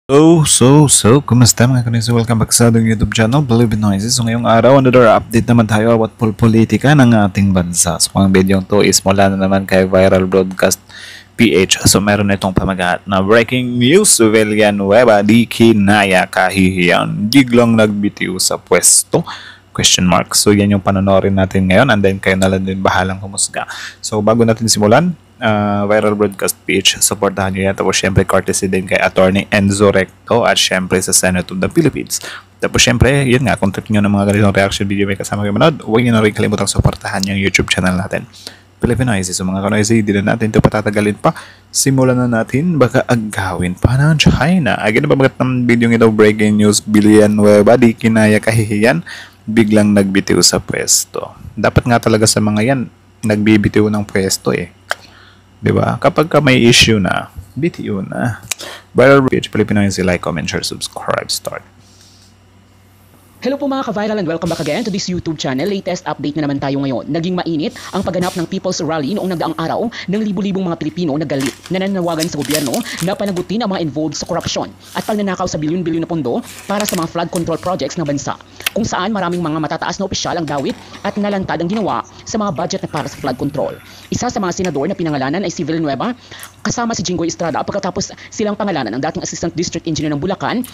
Kumusta mga kanis? Welcome back sa ating YouTube channel, Believe in Noises. So ngayong araw, another update naman tayo about politika ng ating bansa. So ang video to is mula na naman kay Viral Broadcast PH. So meron itong pamagat na breaking news. Villanueva di kinaya kahihiyan. Biglang nagbitiw sa pwesto? Question mark. So yan yung panonorin natin ngayon and then kayo na lang din bahalang humusga. So bago natin simulan, Viral Broadcast PH, supportahan nyo yan. Tapos syempre courtesy din kay Attorney Enzo Recto at syempre sa Senate of the Philippines. Tapos syempre, yun nga, kung trip nyo ng mga ganitong reaction video may kasama kayo manood, huwag nyo na rin kalimutang supportahan yung YouTube channel natin, Filipinoises. So mga kanoises, hindi na natin ito patatagalin pa. Simulan na natin, baka agawin pa ng China. Again, nababagat ng video ito, breaking news, Villanueva di kinaya kahihiyan, biglang nagbitiw sa pwesto. Dapat nga talaga sa mga yan, nagbibitiw ng pwesto eh. Diba? Kapag ka may issue na, BTO na. Viral page, Filipinoises, like, comment, share, subscribe, start. Hello po mga ka-viral and welcome back again to this YouTube channel. Latest update na naman tayo ngayon. Naging mainit ang pagganap ng People's Rally noong nagdaang araw ng libu-libong mga Pilipino na galit na nananawagan sa gobyerno na panagutin ang mga involved sa korupsyon at pagnanakaw sa bilyon-bilyon na pondo para sa mga flood control projects ng bansa, kung saan maraming mga matataas na opisyal ang dawit at nalantad ang ginawa sa mga budget na para sa flood control. Isa sa mga senador na pinangalanan ay si Villanueva kasama si Jinggoy Estrada pagkatapos silang pangalanan ng dating Assistant District Engineer ng Bulacan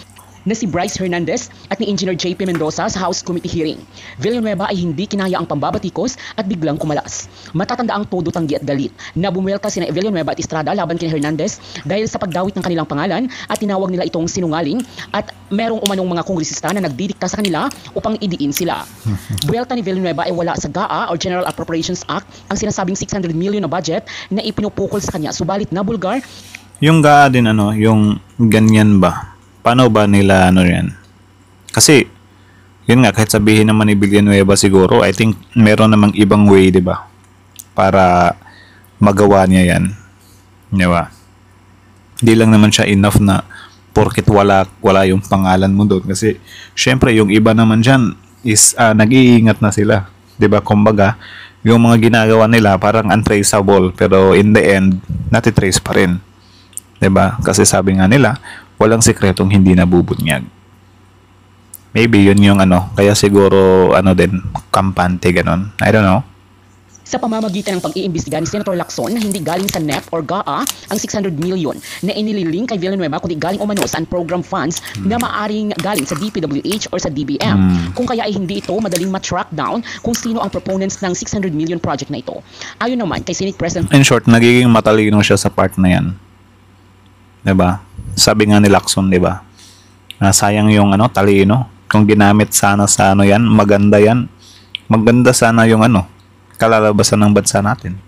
na si Bryce Hernandez at ni Engineer JP Mendoza sa House Committee hearing. Villanueva ay hindi kinaya ang pambabatikos at biglang kumalas. Matatanda ang todo, tanggi at galit na bumuelta sina Villanueva at Estrada laban kina Hernandez dahil sa pagdawit ng kanilang pangalan at tinawag nila itong sinungaling at merong umanong mga kongresista na nagdidikta sa kanila upang idiin sila. Buelta ni Villanueva ay wala sa GAA or General Appropriations Act ang sinasabing 600 million na budget na ipinupukol sa kanya, subalit nabulgar. Yung GAA din yung ganyan ba? Paano ba nila yan? Kasi, yun nga, kahit sabihin naman ni Villanueva siguro, I think meron namang ibang way, di ba? Para magawa niya yan. Di ba? Hindi lang naman siya enough na porket wala yung pangalan mo doon. Kasi, syempre, yung iba naman dyan is nag-iingat na sila. Di ba? Kumbaga, yung mga ginagawa nila parang untraceable. Pero in the end, natitrace pa rin. Di ba? Kasi sabi nga nila, walang sikretong hindi nabubunyag. Maybe yun yung kaya siguro din, kampante ganon. I don't know. Sa pamamagitan ng pag-iimbestiga ni Senator Lacson na hindi galing sa NEP or GAA ang 600 million na inililing kay Villanueva kundi galing umano sa unprogram funds na maaring galing sa DPWH or sa DBM. Kung kaya ay hindi ito madaling ma-track down kung sino ang proponents ng 600 million project na ito. Ayon naman kay Senate President, in short, nagiging matalino siya sa part na yan. Diba? Sabi nga ni Lacson, diba? Sayang yung talino. Kung ginamit sana sa yan, maganda yan. Maganda sana yung kalalabasan ng bansa natin.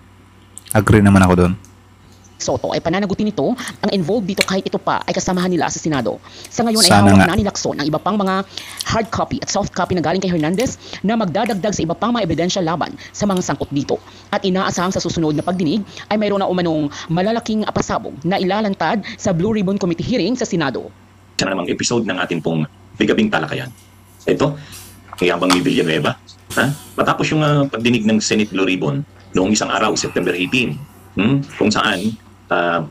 Agree naman ako doon. Soto ay pananagutin nito ang involved dito kahit ito pa ay kasamahan nila sa Senado. Sa ngayon ay Sana hawak nga na ni Lacson ang iba pang mga hard copy at soft copy na galing kay Hernandez na magdadagdag sa iba pang mga ebidensya laban sa mga sangkot dito. At inaasahang sa susunod na pagdinig ay mayroon na umanong malalaking pasabog na ilalantad sa Blue Ribbon Committee hearing sa Senado. Isa na namang episode ng ating pong bigabing talakayan. Ito, ngayabang ni Villanueva. Matapos yung pagdinig ng Senate Blue Ribbon noong isang araw, September 18, kung saan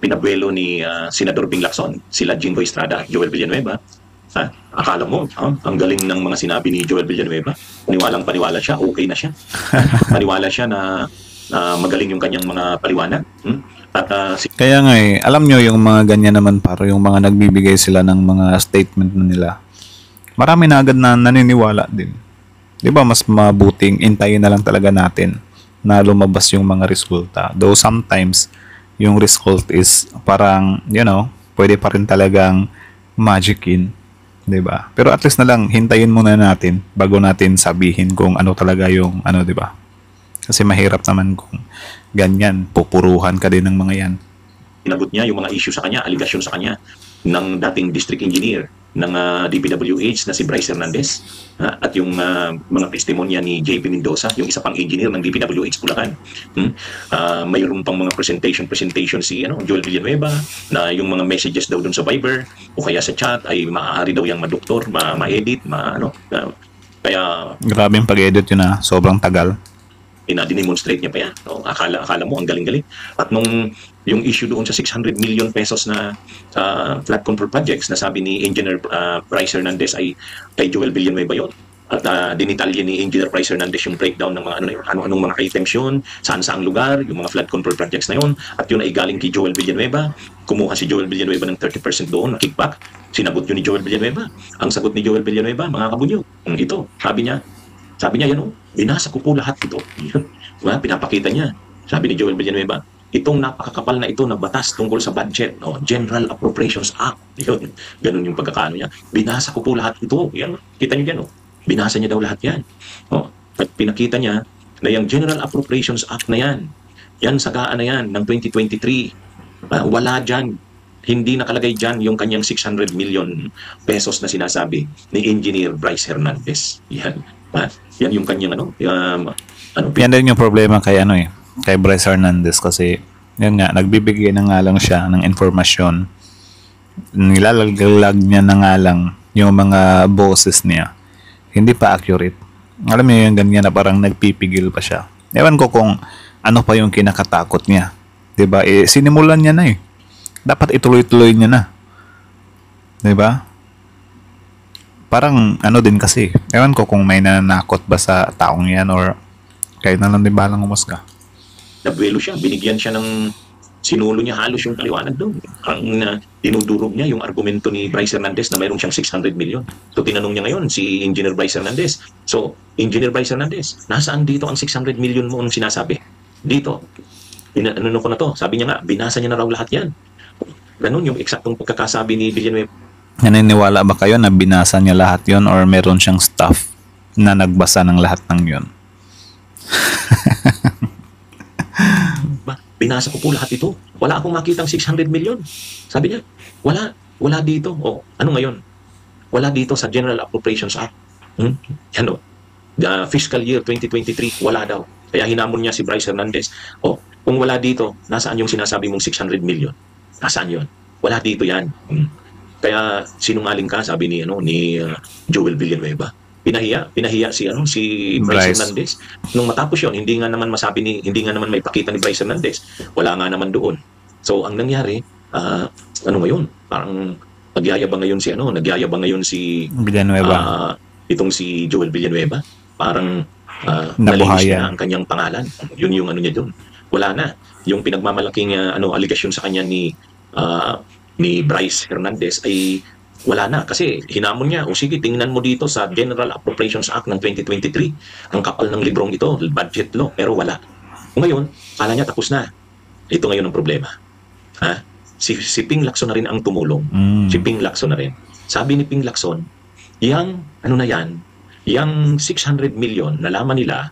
pinabuelo ni Senador Ping Lacson, sila Jinggoy Estrada at Joel Villanueva. Akala mo, ang galing ng mga sinabi ni Joel Villanueva. Paniwala siya, okay na siya. Paniwala siya na magaling yung kanyang mga paliwanag. Kaya nga alam nyo yung mga ganyan naman para yung mga nagbibigay sila ng mga statement na nila. Marami na agad na naniniwala din. Di ba mas mabuting intayin na lang talaga natin na lumabas yung mga resulta. Though sometimes, yung result is parang, pwede pa rin talagang magicin. Diba? Pero at least na lang, hintayin muna natin bago natin sabihin kung ano talaga yung diba? Kasi mahirap naman kung ganyan, pupuruhan ka din ng mga yan. Inagot niya yung mga issue sa kanya, aligasyon sa kanya ng dating district engineer ng DPWH na si Bryce Hernandez at yung mga testimonya ni JP Mendoza, yung isa pang engineer ng DPWH Bulacan. Mayroon pang mga presentation si Joel Villanueva na yung mga messages daw dun sa Viber o kaya sa chat ay maaari daw yung ma-doktor, ma-edit, kaya grabing pag-edit yun sobrang tagal. Dinemonstrate niya pa yan. Akala mo ang galing-galing. At nung yung issue doon sa 600 million pesos na flood control projects na sabi ni Engineer Bryce Hernandez ay kay Joel Villanueva yun. At dinitalye ni Engineer Bryce Hernandez yung breakdown ng mga ano-anong mga items yun, saan-saang lugar, yung mga flood control projects na yun, at yun ay galing kay Joel Villanueva. Kumuha si Joel Villanueva ng 30% doon na kickback. Sinagot yun ni Joel Villanueva. Ang sagot ni Joel Villanueva, mga kabunyo, ito, sabi niya yan, binasa ko po lahat ito. Pinapakita niya. Sabi ni Joel Villanueva, itong napakakapal na ito na batas tungkol sa budget, General Appropriations Act. Yun, ganun yung pagkakaano niya. Binasa ko po lahat ito. Yan, kita niyo yan, binasa niya daw lahat yan. At pinakita niya na yung General Appropriations Act na yan sagaan na yan ng 2023. Wala dyan. Hindi nakalagay dyan yung kanyang 600 million pesos na sinasabi ni Engineer Bryce Hernandez. Yan. Yan yung kanyang Yan din yung problema kay kay Bryce Hernandez kasi yan nga, nagbibigay na nga lang siya ng informasyon, nilalaglag niya na nga lang yung mga boses niya, hindi pa accurate. Alam niyo yung ganyan na parang nagpipigil pa siya. Ewan ko kung ano pa yung kinakatakot niya, diba? Sinimulan niya na dapat ituloy-tuloy niya na, diba? Parang din kasi, ewan ko kung may nananakot ba sa taong yan or kahit na lang din balang umusga. Nabuelo siya, binigyan siya ng sinulo niya halos yung paliwanag doon. Ang dinudurog niya yung argumento ni Bryce Hernandez na mayroon siyang 600 million. So tinanong niya ngayon si Engineer Bryce Hernandez. So, Engineer Bryce Hernandez, nasaan dito ang 600 million mo ang sinasabi? Dito. Ano ko na to? Sabi niya nga, binasa niya na raw lahat yan. Ganun yung eksaktong pagkakasabi ni Villanueva. Naniniwala ba kayo na binasa niya lahat yon or meron siyang staff na nagbasa ng lahat ng yon? Binasa ko po lahat ito. Wala akong makitang 600 million. Sabi niya, wala dito. Ano ngayon? Wala dito sa General Appropriations Act. Fiscal year 2023, wala daw. Kaya hinamon niya si Bryce Hernandez. Kung wala dito, nasaan yung sinasabi mong 600 million? Nasaan yun? Wala dito yan. Kaya sinungaling ka, sabi ni Joel Villanueva. Pinahiya si Bryce Hernandez. Nung matapos yon, hindi nga naman may pakita ni Bryce Hernandez. Wala nga naman doon. So ang nangyari, ngayon? Parang nagyayabang ngayon si Villanueva. Itong si Joel Villanueva. Parang nalinis niya ang kanyang pangalan. Yun yung niya doon. Wala na. Yung pinagmamalaking aligasyon sa kanya ni Bryce Hernandez ay wala na kasi hinamon niya, sige, tingnan mo dito sa General Appropriations Act ng 2023. Ang kapal ng librong ito, budget law, pero wala. Ngayon, kala niya tapos na. Ito ngayon ang problema. Si Ping Lacson na rin ang tumulong. Si Ping Lacson na rin. Sabi ni Ping Lacson, yung 600 million, nalaman nila,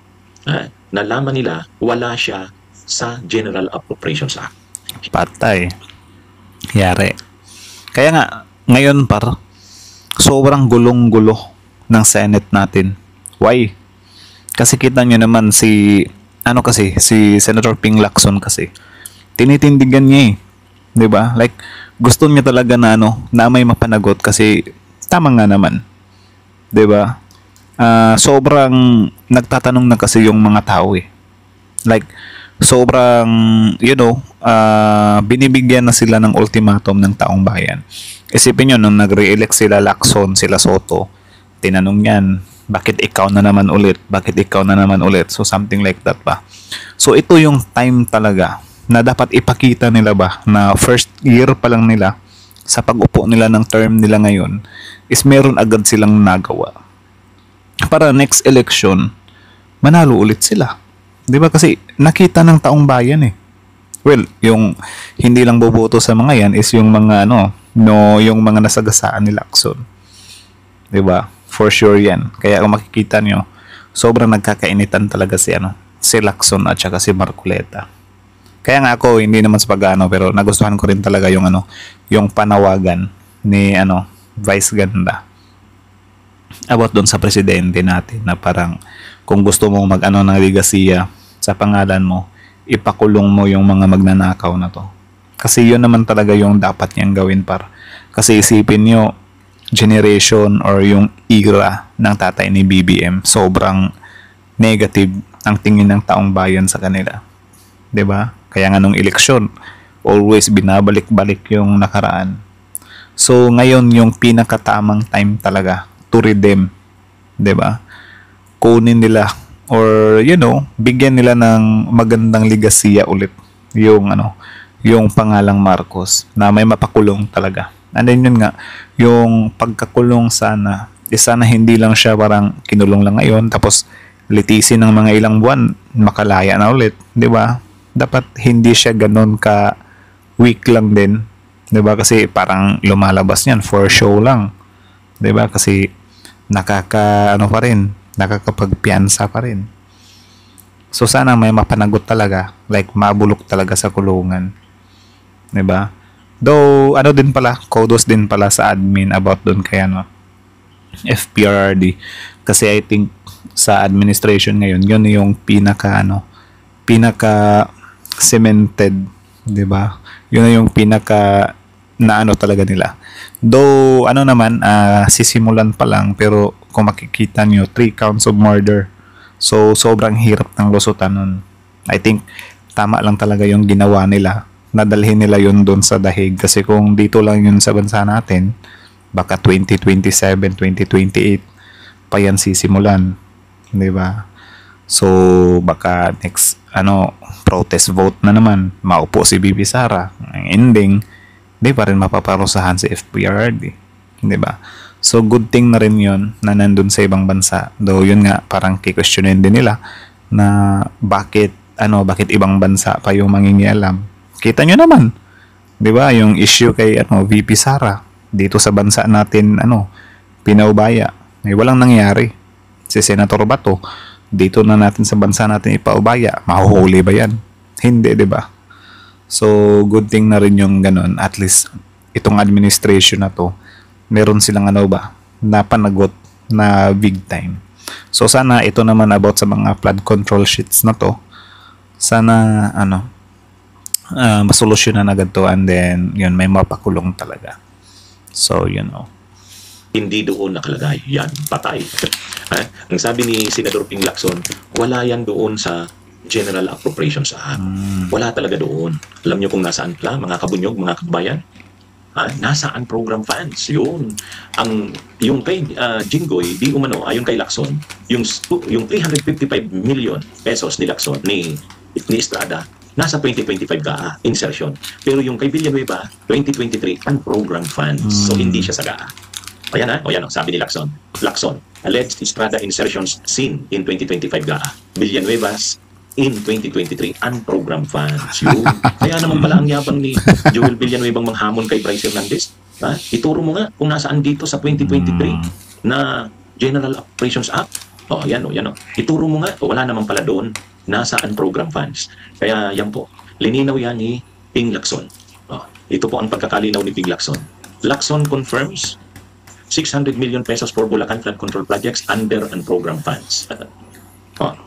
wala siya sa General Appropriations Act. Patay. Yari. Kaya nga, ngayon sobrang gulong-gulo ng Senate natin. Why? Kasi kita nyo naman si Senator Ping Lacson kasi tinitindigan niya 'di ba? Like gusto niya talaga na may mapanagot kasi tama nga naman. 'Di ba? Sobrang nagtatanong na kasi yung mga tao Like sobrang binibigyan na sila ng ultimatum ng taong bayan. Isipin nyo, nung nag-re-elect sila Lacson, sila Soto, tinanong yan, bakit ikaw na naman ulit? Bakit ikaw na naman ulit? So something like that ba? So ito yung time talaga na dapat ipakita nila ba na first year pa lang nila sa pag-upo nila ng term nila ngayon is meron agad silang nagawa. Para next election, manalo ulit sila. 'Di ba? Kasi nakita ng taong bayan Well, yung hindi lang boboto sa mga yan is yung mga yung mga nasagasaan ni Lacson. 'Di ba? For sure 'yan. Kaya kung makikita nyo, sobrang nagkakainitan talaga si Lacson at saka si Marcoleta. Kaya nga ako hindi naman sa pag-ano pero nagustuhan ko rin talaga yung yung panawagan ni Vice Ganda about doon sa presidente natin na parang kung gusto mo ng ligasiya sa pangalan mo, ipakulong mo yung mga magnanakaw na to. Kasi yun naman talaga yung dapat niyang gawin kasi isipin nyo, generation or yung era ng tatay ni BBM, sobrang negative ang tingin ng taong bayan sa kanila. 'Di ba? Kaya nga nung eleksyon, Always binabalik-balik yung nakaraan. So ngayon yung pinakatamang time talaga to redeem, 'di ba? Kunin nila or bigyan nila ng magandang ligasiya ulit yung yung pangalang Marcos na may mapakulong talaga. And then yun nga, yung pagkakulong sana hindi lang siya parang kinulong lang ngayon tapos litisin ng mga ilang buwan, makalaya na ulit, 'di ba? Dapat hindi siya ganoon ka weak lang din, 'di ba? Kasi parang lumalabas niyan for show lang. 'Di ba? Kasi nakakapagpiyansa pa rin. So sana may mapanagot talaga, like mabulok talaga sa kulungan. 'Di ba? Though din pala, kudos din pala sa admin about doon kay FPRRD kasi I think sa administration ngayon yun yung pinaka cemented, 'di ba? Yun yung pinaka na talaga nila. Though sisimulan pa lang pero kung makikita nyo 3 counts of murder. So sobrang hirap ng lusutan nun. I think tama lang talaga yung ginawa nila. Nadalhin nila yun doon sa dahig kasi kung dito lang yun sa bansa natin, baka 2027, 2028 pa yan sisimulan, 'di ba? So baka next protest vote na naman, maupo si Bibi Sara. Ang ending, di pa rin mapaparusahan si FPRRD, 'di ba? So good thing na rin 'yon na nandun sa ibang bansa. Though yun nga parang kikwestiyonin din nila na bakit ibang bansa pa yung mangingialam. Kita nyo naman, 'di ba, yung issue kay VP Sara dito sa bansa natin pinaubaya. Walang nangyari. Si Senator Bato dito na natin sa bansa natin ipaubaya. Mahuhuli ba 'yan? Hindi, 'di ba? So good thing na rin yung ganun. At least itong administration na to, meron silang napanagot na big time. So sana ito naman about sa mga flood control sheets na to. Sana masolusyonan agad to and then yun may mapakulong talaga. So Hindi doon nakalagay. Yan, patay. Ang sabi ni Senador Ping Lacson, wala yan doon sa General Appropriations Act. Wala talaga doon. Alam niyo kung nasaan pala, mga kabunyog, mga kabayan? Nasaan program funds? Yun. Yung kay Jinggoy, di umano, ayon kay Lacson, yung 355 million pesos ni Lacson, ni Estrada, nasa 2025 GAA insertion. Pero yung kay Villanueva, 2023 unprogrammed funds. So hindi siya sa GAA. O yan, sabi ni Lacson. Alleged Estrada insertions seen in 2025 GAA. Villanueva's in 2023 unprogrammed funds. Yun. Kaya naman pala ang yabang ni Joel Villanueva manghamon kay Bryce Hernandez. Ituro mo nga kung nasaan dito sa 2023 na General Operations Act. Yan. Ituro mo nga, wala naman pala doon, nasa unprogrammed funds. Kaya yan po, lininaw yan ni Ping Lacson. Ito po ang pagkakalinaw ni Ping Lacson. Lacson confirms 600 million pesos for Bulacan flood control projects under unprogrammed funds.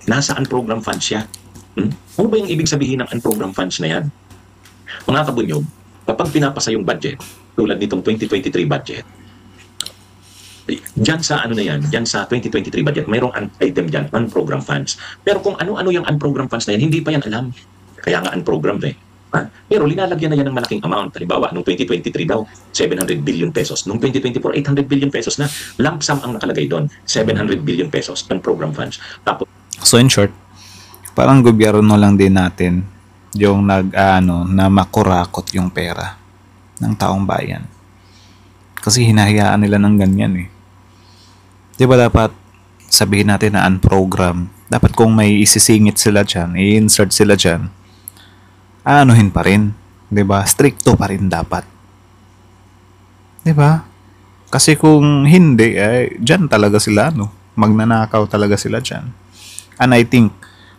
Nasa unprogrammed funds siya. Ano ba yung ibig sabihin ng unprogrammed funds na yan? Mga kabunyog, kapag pinapasa yung budget, tulad nitong 2023 budget, diyan sa diyan sa 2023 budget, mayroong item diyan, unprogrammed funds. Pero kung ano-ano yung unprogrammed funds na yan, hindi pa yan alam. Kaya nga unprogrammed Pero linalagyan na yan ng malaking amount. Halimbawa, noong 2023 daw, 700 billion pesos. Noong 2024, 800 billion pesos na. Lump sum ang nakalagay doon, 700 billion pesos, unprogrammed funds. Tapos, so in short, parang gobyerno lang din natin yung na makurakot yung pera ng taong bayan. Kasi hinahayaan nila ng ganyan eh. Di ba dapat sabihin natin na unprogram? Dapat kung may isisingit sila dyan, i-insert sila dyan, aanuhin pa rin. Di ba? Stricto pa rin dapat. Di ba? Kasi kung hindi, dyan talaga sila, magnanakaw talaga sila dyan. And I think,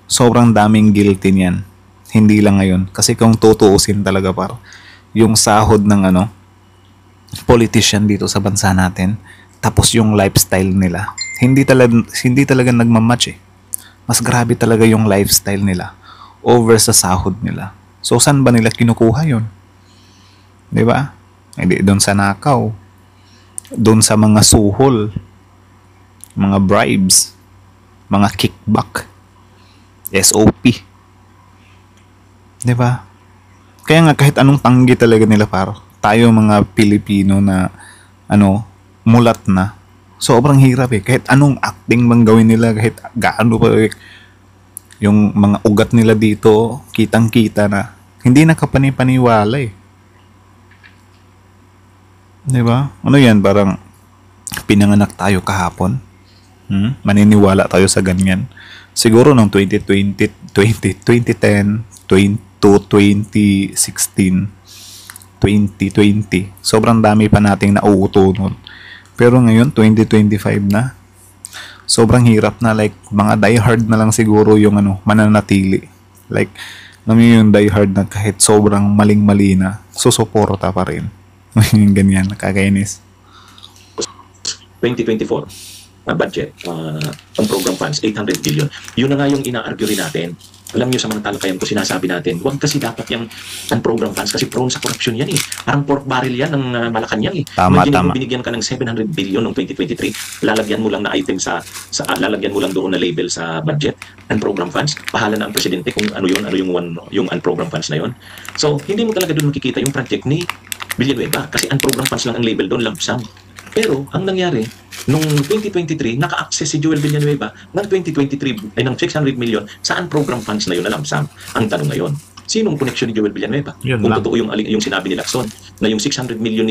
sobrang daming guilty niyan. Hindi lang ngayon. Kasi kung tutuusin talaga yung sahod ng politician dito sa bansa natin, tapos yung lifestyle nila, hindi talaga nagmamatch eh. Mas grabe talaga yung lifestyle nila over sa sahod nila. So saan ba nila kinukuha yun? 'Di ba? Hindi doon sa nakaw, doon sa mga suhol, mga bribes, mga kickback, SOP. 'Di ba? Kaya nga kahit anong tanggi talaga nila paro. Tayo mga Pilipino na mulat na. Sobrang hirap eh. Kahit anong acting bang gawin nila, kahit gaano pa yung mga ugat nila dito, kitang-kita na. Hindi nakapanipaniwala eh. Diba? Ano yan? Parang pinanganak tayo kahapon. Maniniwala tayo sa ganyan. Siguro noong 2010, 2016, 2020, sobrang dami pa nating nauuto nun. Pero ngayon, 2025 na. Sobrang hirap na, like, mga diehard na lang siguro yung mananatili. Like, alam mo yung diehard na kahit sobrang maling-mali na, susuporta pa rin. Yung ganyan, nakakainis. 2024 budget, ang program funds, 800 billion. Yun na nga yung ina-argue rin natin. Alam nyo sa mga talakayan ko, sinasabi natin, huwag kasi dapat yung program funds kasi prone sa corruption yan eh. Parang pork barrel yan ng Malacanang eh. Tama. Kung binigyan ka ng 700 billion noong 2023, lalagyan mo lang na item lalagyan mo lang doon na label sa budget and program funds. Bahala na ang presidente kung ano yung unprogram funds na yun. So, hindi mo talaga doon makikita yung project ni Villanueva kasi unprogram funds lang ang label doon, lump sum. Pero, ang nangyari, nung 2023, naka-access si Joel Villanueva ng 2023, ay ng 600 million saan program funds na yun na lump sum. Ang tanong ngayon, sinong connection ni Joel Villanueva? Yun Kung lang. totoo yung sinabi ni Lacson, na yung 600 million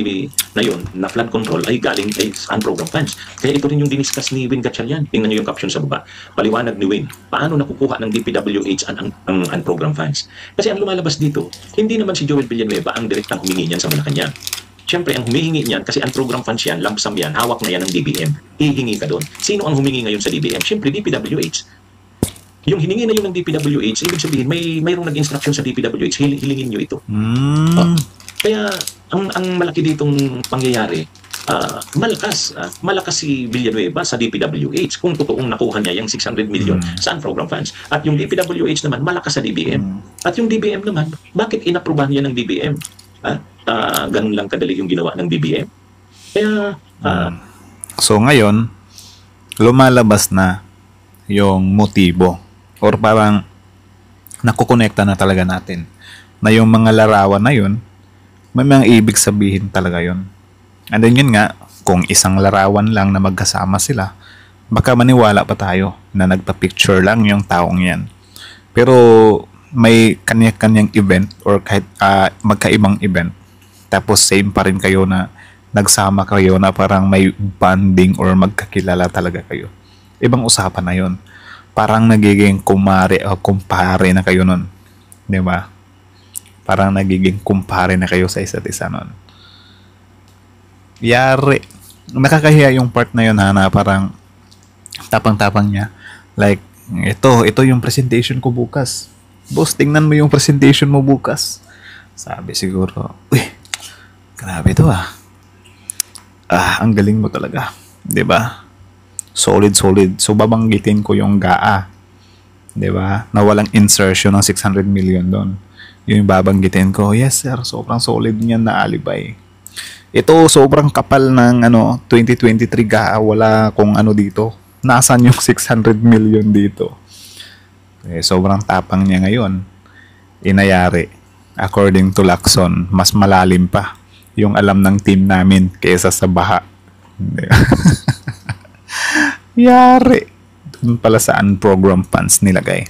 na yun, na flood control, ay galing ay unprogram funds. Kaya ito rin yung diniscuss ni Win Gatchalian. Tingnan nyo yung caption sa baba. Paliwanag ni Win, paano nakukuha ng DPWH ang unprogram funds? Kasi ang lumalabas dito, hindi naman si Joel Villanueva ang direktang humingi niyan sa Malacanang. Siyempre, ang humihingi niyan, kasi ang program funds yan, lump sum yan, hawak na yan ng DBM. Hihingi ka doon. Sino ang humingi ngayon sa DBM? Siyempre, DPWH. Yung hiningi na yun ng DPWH, ibig sabihin, mayroong nag-instruction sa DPWH, hilingin nyo ito. Kaya, ang malaki ditong pangyayari, malakas si Villanueva sa DPWH kung totoong nakuha niya yung 600 million sa program funds. At yung DPWH naman, malakas sa DBM. At yung DBM naman, bakit inaprubahan niya ng DBM? Ganun lang kadali yung ginawa ng DBM. Kaya, So ngayon, lumalabas na yung motibo or parang nakukonekta na talaga natin na yung mga larawan na yun, may mga ibig sabihin talaga yun. And then yun nga, kung isang larawan lang na magkasama sila, baka maniwala pa tayo na nagpa-picture lang yung taong yan. Pero may kanya-kanyang event or kahit magkaibang event, tapos same pa rin kayo na nagsama kayo na parang may bonding or magkakilala talaga kayo. Ibang usapan na yun. Parang nagiging kumare o kumpare na kayo nun. Di ba? Parang nagiging kumpare na kayo sa isa't isa nun. Yari. Nakakahiya yung part na yun na parang tapang-tapang niya. Like, ito yung presentation ko bukas. Boss, tingnan mo yung presentation mo bukas. Sabi siguro, uy, grabe to ang galing mo talaga. 'Di ba? Solid. So, babanggitin ko yung GAA. 'Di ba? Na walang insertion ng 600 million doon. Yung babanggitin ko, yes sir, sobrang solid niyan na alibay. Ito, sobrang kapal ng 2023 GAA. Wala kung dito. Nasaan yung 600 million dito? Sobrang tapang niya ngayon. Inayari. According to Lacson, mas malalim pa yung alam ng team namin kaysa sa baha. Yari. Doon pala sa program funds nilagay.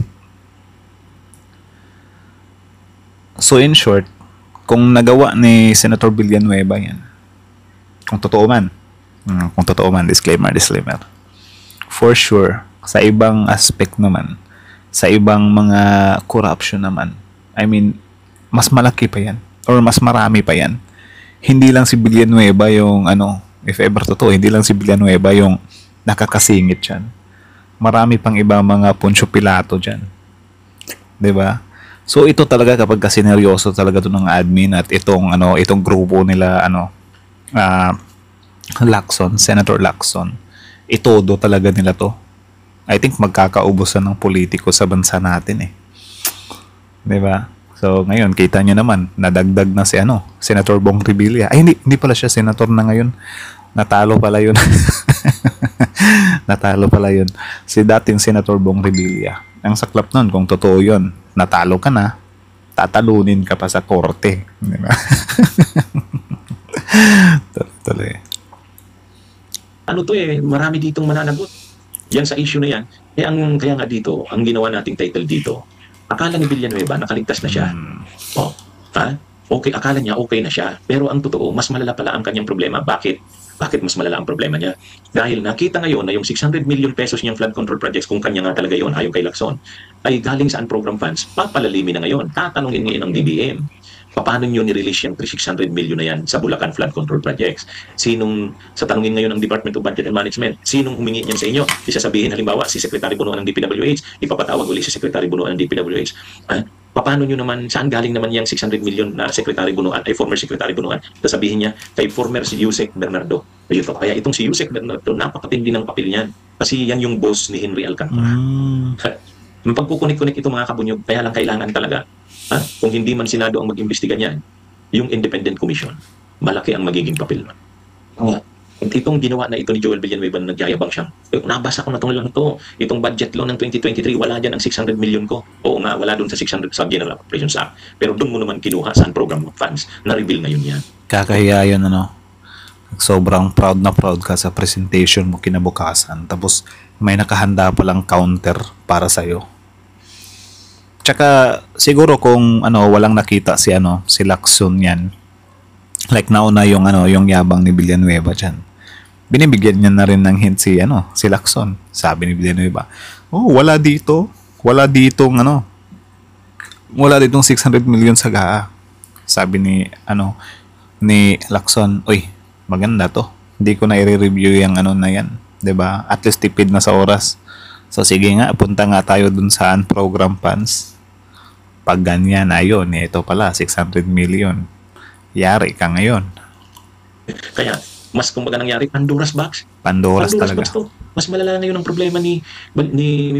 So in short, kung nagawa ni Senator Villanueva yan, kung totoo man, disclaimer, for sure, sa ibang aspect naman, sa ibang mga corruption naman, I mean, mas malaki pa yan, or mas marami pa yan. Hindi lang si Villanueva yung if ever totoo, hindi lang si Villanueva yung nakakasingit dyan. Marami pang iba mga Poncio Pilato dyan. 'Di ba? So ito talaga kapag sineryoso talaga to ng admin at itong grupo nila Lacson, Senator Lacson. Itodo talaga nila to. I think magkakaubusan ng politiko sa bansa natin 'Di ba? So ngayon kita niyo naman nadagdag na si Senator Bong Revilla. Ay hindi pala siya senator na ngayon. Natalo pala 'yun. Natalo pala 'yun. Si dating Senator Bong Revilla. Ang saklap nun kung totoo 'yun. Natalo ka na. tatalunin ka pa sa korte. Di ba? Tuloy. Ano to marami ditong mananagot. Yan sa issue na yan. Kaya nga dito, ang ginawa nating title dito, akala ni Villanueva, nakaligtas na siya. Oh, ha? Okay, akala niya okay na siya. Pero ang totoo, mas malala pala ang kanyang problema. Bakit? Bakit mas malala ang problema niya? Dahil nakita ngayon na yung 600 million pesos niyang flood control projects, kung kanya nga talaga yun, ayon kay Lacson, ay galing sa unprogram funds, papalalimin na ngayon. Tatanungin ngayon ng DBM. Paano nyo nirelease yung 600 million na yan sa Bulacan flood control projects? Sa tanungin ngayon ng Department of Budget and Management, sinong humingi niyan sa inyo? Isasabihin halimbawa, si Secretary Bunuan ng DPWH, ipapatawag ulit si Secretary Bunuan ng DPWH. Paano nyo naman, saan galing naman yung 600 million na Secretary Bunuan, ay former Secretary Bunuan? Sasabihin niya kay former si Yusek Bernardo. Kaya itong si Yusek Bernardo, napakatindi ng papel niyan. Kasi yan yung boss ni Henry Alcantara. Pagkukunik-kunik ito mga kabunyog, kaya lang kailangan talaga. Kung hindi man Senado ang mag-imbestiga niyan, yung Independent Commission, malaki ang magiging papel nun. Itong ginawa na ito ni Joel Villanueva na nagyayabang siya. Nabasa ko na itong lang ito. Itong budget law ng 2023, wala dyan ang 600 million ko. Oo nga, wala doon sa 600 sa General Operations Act. Pero doon mo naman kinuha saan program of funds. Na-reveal ngayon yan. Kakahiya yun, sobrang proud na proud ka sa presentation mo kinabukasan. Tapos may nakahanda palang counter para sa'yo. Tsaka siguro kung walang nakita si Lacson yan. Like nauna yung yung yabang ni Villanueva diyan. Binibigyan niya na rin ng hint si Lacson. Sabi ni Villanueva, wala ditong wala ditong 600 million sa GAA. Sabi ni Lacson, maganda to. Hindi ko na i-review yung na yan, 'di ba? At least tipid na sa oras. So sige nga, punta nga tayo dun sa program funds. Pag ganyan, ito pala, 600 million. Yari ka ngayon. Kaya, mas kumbaga nangyari, Pandora's Box. Pandora's talaga. Box to. Mas malala ngayon ang problema ni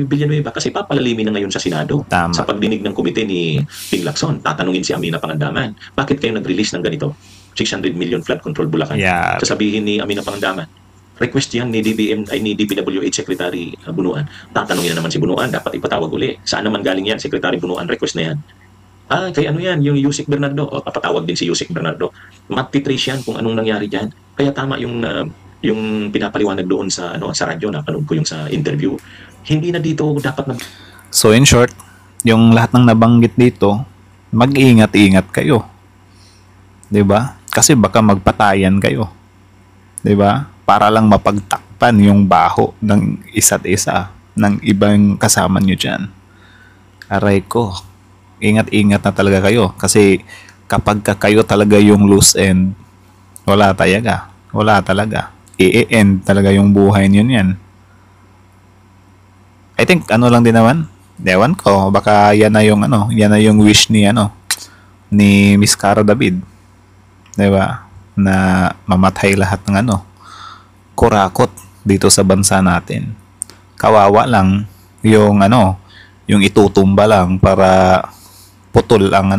Villanueva kasi papalalimin na ngayon sa Senado. Tama. Sa pagdinig ng komite ni Ping Lacson, tatanungin si Amina Pangandaman, bakit kayo nag-release ng ganito? 600 million flood control Bulacan. Yeah. Sasabihin ni Amina Pangandaman, request yan ni DPWH Secretary Bunuan. Tatanungin na naman si Bunuan, dapat ipatawag uli. Saan naman galing yan, Secretary Bunuan, request na yan. Kay yan, yung Yusek Bernardo, papatawag din si Yusek Bernardo. Matitrace yan kung anong nangyari dyan. Kaya tama yung pinapaliwanag doon sa radyo, napanood ko yung sa interview. Hindi na dito dapat So in short, yung lahat ng nabanggit dito, mag-ingat-ingat kayo. 'Di ba? Kasi baka magpatayan kayo. 'Di ba? Para lang mapagtakpan yung baho ng isa't isa ng ibang kasama nyo dyan. Aray ko, ingat-ingat na talaga kayo kasi kapag kayo talaga yung loose end, wala talaga. I-end talaga yung buhay nyo yan. I think lang din naman, ewan ko, baka yan na yung wish ni Miss Cara David. 'Di ba? Na mamatay lahat ng kurakot dito sa bansa natin. Kawawa lang yung yung itutumba lang para putol ang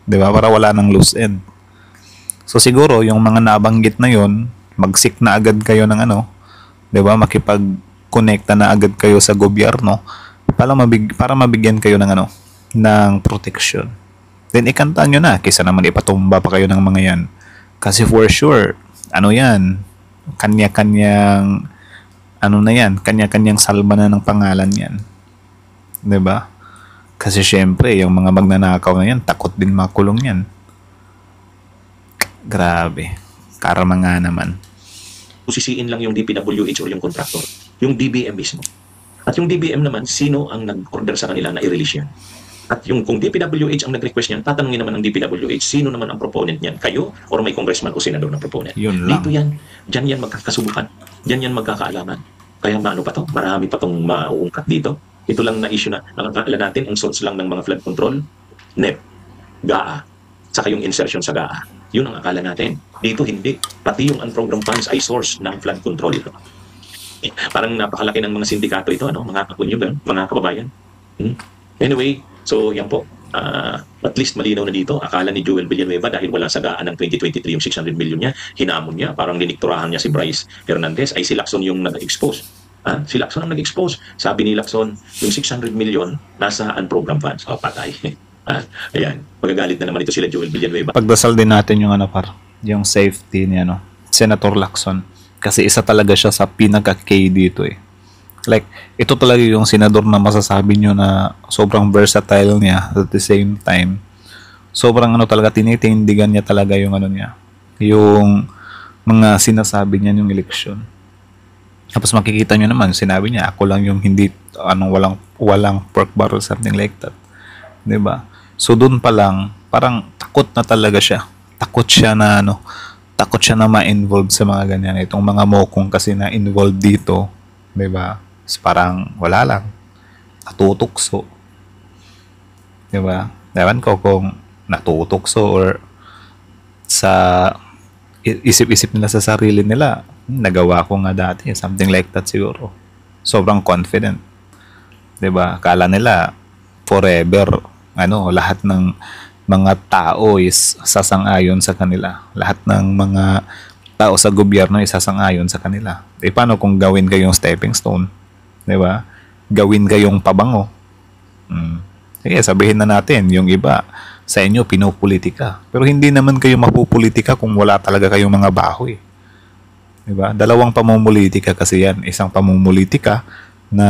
'di ba? Para wala nang loose end. So siguro yung mga nabanggit na yon, magsik na agad kayo ng 'di ba? Makipag-konekta na agad kayo sa gobyerno para mabigyan kayo ng ng protection. Then ikanta nyo na kaysa naman ipatumba pa kayo ng mga yan. Kasi for sure, yan, kanya-kanyang kanya-kanyang salba na ng pangalan yan. 'Di ba? Kasi syempre, yung mga magnanakaw na yan, takot din makulong yan. Grabe. Karma nga naman. Sisiin lang yung DPWH o yung contractor, yung DBM mismo. At yung DBM naman, sino ang nag-order sa kanila na i-release yan? At kung DPWH ang nag-request niyan, tatanungin naman ng DPWH, sino naman ang proponent niyan? Kayo or may congressman o senador na proponent? Yun lang. Dito yan. Diyan yan magkakasubukan. Diyan yan magkakaalaman. Kaya pa to? Marami pa tong mauungkat dito. Ito lang na issue na nakakaalam natin, ang source lang ng mga flood control, NEP, GAA, saka yung insertion sa GAA. Yun ang akala natin. Dito hindi. Pati yung unprogram funds ay source ng flood control ito. Parang napakalaki ng mga sindikato ito, mga kapunyog, mga kababayan. Anyway, so yan po. At least malinaw na dito. Akala ni Joel Villanueva dahil wala sa GAA ng 2023 yung 600 million niya, hinamon niya, parang linikturahan niya si Bryce Hernandez, ay si Lacson yung nag-expose. Si Lacson ang nag-expose. Sabi ni Lacson, yung 600 million nasa unprogram funds. Patay. Ah, ayan, magagalit na naman ito sila Joel Villanueva. Pagdasal din natin yung ano par, yung safety ni ano, Senator Lacson. Kasi isa talaga siya sa pinaka-key dito eh. Like, ito talaga yung senador na masasabi nyo na sobrang versatile niya at the same time. Sobrang ano talaga, tinitindigan niya talaga yung ano niya. Yung mga sinasabi niya yung eleksyon. Tapos makikita nyo naman, sinabi niya, ako lang yung hindi, walang pork barrel, something like that. 'Di ba? So doon pa lang, parang takot na talaga siya. Takot siya na ma-involve sa mga ganyan. Itong mga mokong kasi na involved dito, 'di ba? Parang wala lang. Natutokso. 'Di ba? Ewan ko kung natutokso or sa isip-isip nila sa sarili nila, nagawa ko nga dati, something like that siguro. Sobrang confident. 'Di ba? Akala nila forever, lahat ng mga tao is sasang-ayon sa kanila. Lahat ng mga tao sa gobyerno is sasang-ayon sa kanila. Eh, paano kung gawin kayong stepping stone? 'Di ba? Gawin kayong pabango. Sige, sabihin na natin, yung iba sa inyo pinopolitika. Pero hindi naman kayo mapupolitika kung wala talaga kayong mga baho eh. 'Di ba? Dalawang pamumulitika kasi yan. Isang pamumulitika na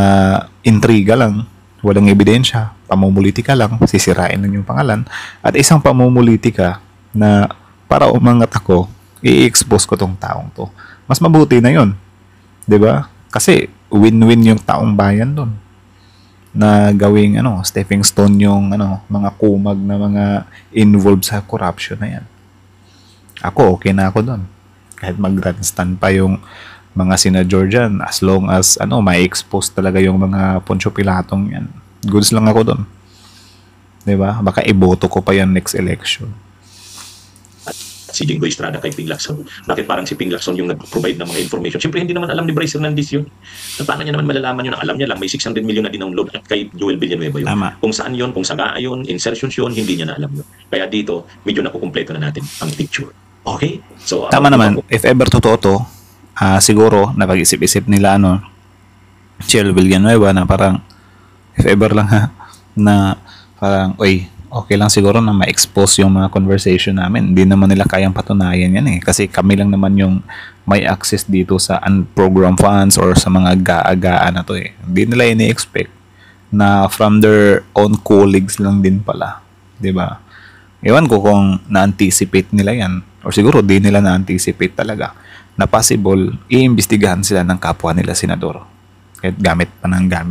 intriga lang, walang ebidensya, pamumulitika lang, sisirain lang yung pangalan, at isang pamumulitika na para umangat ako, i-expose ko tong taong to. Mas mabuti na yon, 'di ba? Kasi win-win yung taong bayan doon. Na gawing stepping stone yung mga kumag na mga involved sa corruption na yan. Ako okay na ako doon. Kahit mag-grandstand pa yung mga sina Georgian, as long as may expose talaga yung mga Poncio Pilatong yan. Goods lang ako doon. 'Di ba? Baka iboto ko pa yan next election. Si Jingo Estrada kay Ping Lacson. Bakit parang si Ping Lacson yung nag-provide ng mga information? Siyempre, hindi naman alam ni Bryce Hernandez yun. Paano niya naman malalaman yun? Ang alam niya lang, may 600 million na dinownload at kay Joel Villanueva yun. Tama. Kung saan yun, kung saga yun, insertions yun, hindi niya na alam yun. Kaya dito, medyo nakukumpleto na natin ang picture. Okay? So, tama naman. If ever totoo to, siguro, napag-isip-isip nila, Joel Villanueva na parang, if ever lang na parang, okay lang siguro na ma-expose yung mga conversation namin. Hindi naman nila kayang patunayan yan eh. Kasi kami lang naman yung may access dito sa unprogrammed funds or sa mga ga-agaan na to eh. Hindi nila ini-expect na from their own colleagues lang din pala. 'Di ba? Ewan ko kung na-anticipate nila yan. Or siguro di nila na-anticipate talaga na possible iimbestigahan sila ng kapwa nila senador. Kahit gamit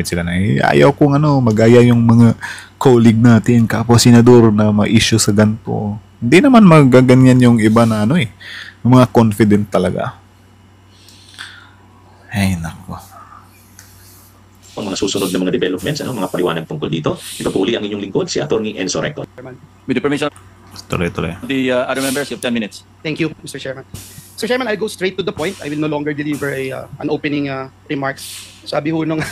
sila na ayaw kong magaya yung mga colleague natin, kapwa senador na ma-issue sa ganito. Hindi naman magaganyan yung iba na yung mga confident talaga. Ay, nako. Ang mga susunod na mga developments, mga paliwanag tungkol dito, ito po uli ang inyong lingkod, si Atty. Enzo Recto. With the permission Tuloy-tuloy. of the other members, you have 10 minutes. Thank you, Mr. Chairman. Mr. Chairman, I'll go straight to the point. I will no longer deliver an opening remarks. Sabi ho nung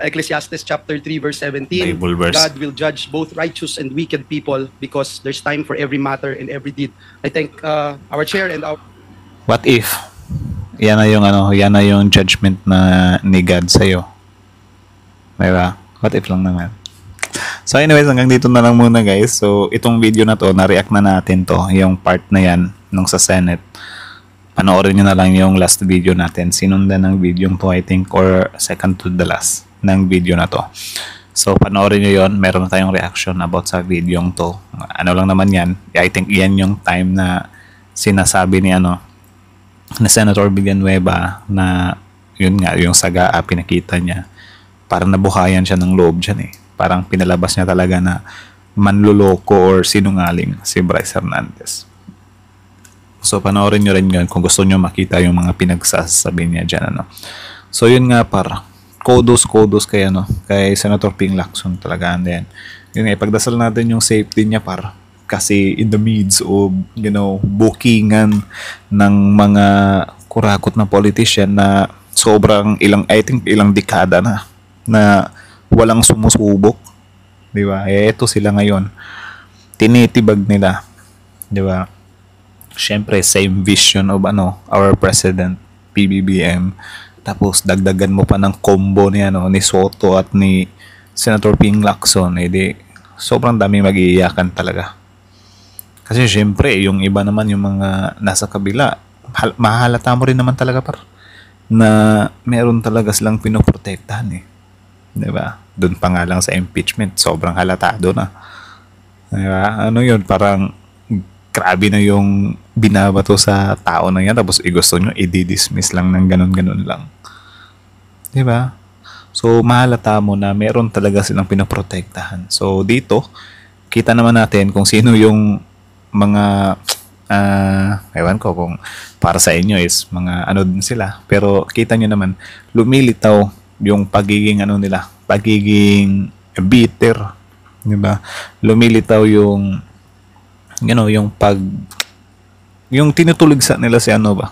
Ecclesiastes chapter 3 verse 17, Bible verse. God will judge both righteous and wicked people because there's time for every matter and every deed. I thank our chair and our... What if yan na yung judgment na ni God sa'yo? Diba? What if lang naman? So anyways, hanggang dito na lang muna guys. So itong video na to, na-react na natin to, yung part na yan nung sa Senate. Panoorin nyo na lang yung last video natin. Sinundan ng video to, I think, or second to the last ng video na to. So panoorin nyo yon, meron na tayong reaction about sa video to. Ano lang naman yan, I think yan yung time na sinasabi ni Senator Villanueva na yun nga, yung saga pinakita niya. Parang nabuhayan siya ng loob dyan eh. Parang pinalabas niya talaga na manluloko or sinungaling si Bryce Hernandez. So panoorin nyo rin yun kung gusto nyo makita yung mga pinagsasabi niya dyan. So yun nga kudos kay Senator Ping Lacson talaga. And then, yun nga, ipagdasal natin yung safety niya kasi in the midst of, bookingan ng mga kurakot na politician na sobrang ilang dekada na walang sumusubok. Di ba? Ito sila ngayon. Tinitibag nila. Di ba? Siyempre, same vision of our President, PBBM. Tapos, dagdagan mo pa ng combo ni Soto at ni Senator Ping Lacson. sobrang dami mag-iiyakan talaga. Kasi syempre, yung iba naman, yung mga nasa kabila, mahalata mo rin naman talaga par na meron talaga silang pinoprotektahan eh. Diba? Doon pa nga lang sa impeachment, sobrang halatado na. Diba? Ano yun, parang grabe na yung binabato sa tao na yan, tapos gusto nyo i-dismiss lang ng ganun-ganun lang. Diba? So, mahalata mo na meron talaga silang pinoprotektahan. So, dito, kita naman natin kung sino yung mga ewan ko kung para sa inyo is mga ano din sila, pero kita nyo naman lumilitaw yung pagiging ano nila, pagiging bitter, di ba? Lumilitaw yung yung yung tinutulog sa nila si ano ba,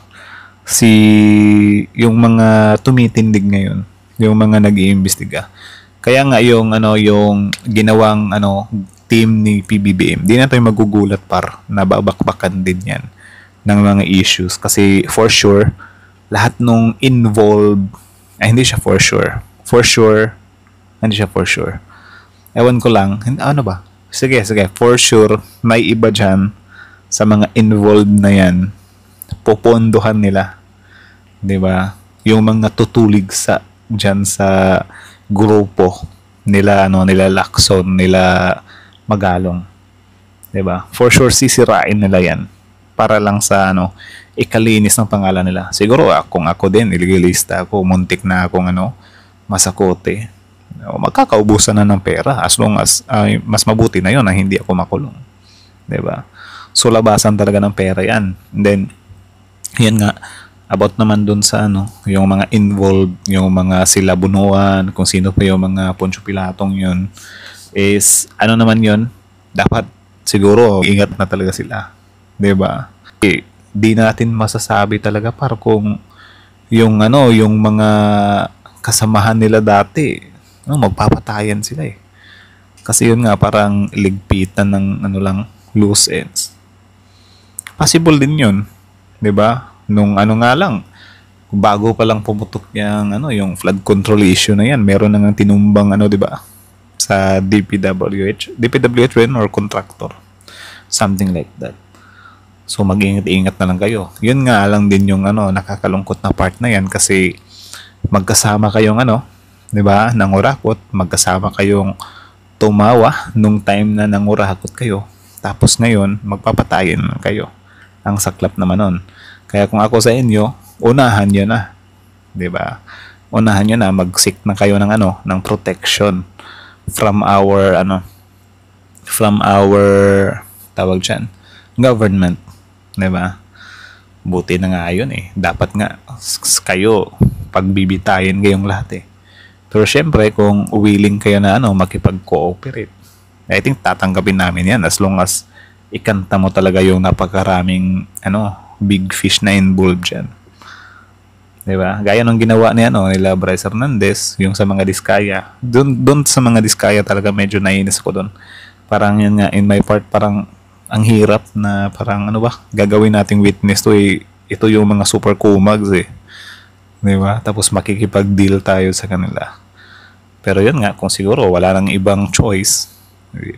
si yung mga tumitindig ngayon, yung mga nag-iimbestiga. Kaya nga yung yung ginawang team ni PBBM, di na tayo magugulat par nababakbakan din yan ng mga issues kasi for sure lahat nung involved hindi siya for sure ewan ko lang ano ba, sige for sure may iba dyan sa mga involved na yan, popondohan nila, di ba, yung mga tutulig sa dyan sa grupo nila nila Lacson, nila Magalong, 'di ba? For sure sisirain nila 'yan para lang sa ikalinis ng pangalan nila. Siguro kung ako din iligilista ako, muntik na akong masakote. Magkakaubusan na ng pera as long as mas mabuti na 'yon na hindi ako makulong. 'Di ba? So labasan talaga ng pera 'yan. And then 'yan nga about naman dun sa yung mga involved, yung mga sila Bunuan, kung sino pa yung mga Poncio Pilatong 'yon. Is naman yon, dapat siguro ingat na talaga sila, 'di ba? Di natin masasabi talaga para kung yung yung mga kasamahan nila dati magpapatayan sila eh. Kasi yun nga parang ligpitan ng lang loose ends. Possible din yun, 'di ba? Nung nga lang bago pa lang pumutok yung flood control issue na yan, meron nang tinumbang 'di ba? Sa DPWH rin or contractor, something like that. So mag-ingat-ingat na lang kayo. Yun nga lang din yung nakakalungkot na part na yan kasi magkasama kayong 'di ba, nangurakot, magkasama kayong tumawa nung time na nangurakot kayo. Tapos ngayon magpapatayin kayo. Ang saklap naman nun. Kaya kung ako sa inyo, unahan niyo na, 'di ba? Unahan niyo na, mag-seek na kayo ng ng protection from our tawag dyan, government, 'di ba? Buti na nga yun eh. Dapat nga kayo pagbibitayin kayong lahat eh. Pero syempre kung willing kayo na makipag-cooperate, I think tatanggapin namin yan as long as ikanta mo talaga yung napakaraming big fish na involved dyan. Diba? Gaya nung ginawa nila Bryce Hernandez, yung sa mga Diskaya. Doon sa mga Diskaya talaga medyo nainis ko doon. Parang yun nga, in my part, parang ang hirap na parang gagawin nating witness to eh. Ito yung mga super kumags eh. Diba? Tapos makikipag-deal tayo sa kanila. Pero yun nga, kung siguro wala nang ibang choice,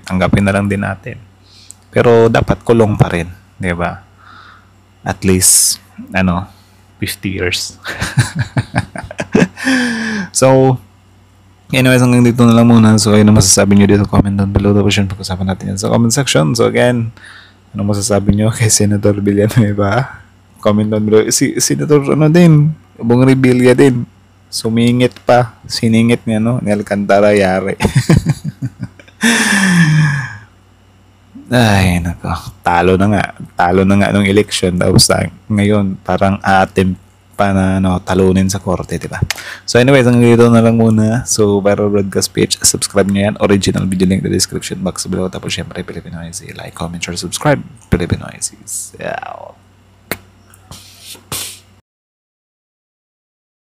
tanggapin na lang din natin. Pero dapat kulong pa rin. Diba? At least, 50 years. So, anyways, hanggang dito na lang muna. So, ano masasabi nyo dito? Comment down below. Tapos yun, pag-usapan natin yan sa comment section. So, again, ano masasabi nyo kay Senator Villanueva? Comment down below. Senator, Bong Revilla din. Sumingit pa. Siningit niya, ni Alcantara, yari. Ay, nako. Talo na nga nung election. Tapos ngayon, parang attempt pa na talunin sa korte, diba? So anyways, hanggang dito na lang muna. So, Viral Broadcast page, subscribe nyo yan. Original video link in the description box below. Tapos syempre, Filipinoises. Like, comment, share, subscribe. Filipinoises. Yeah.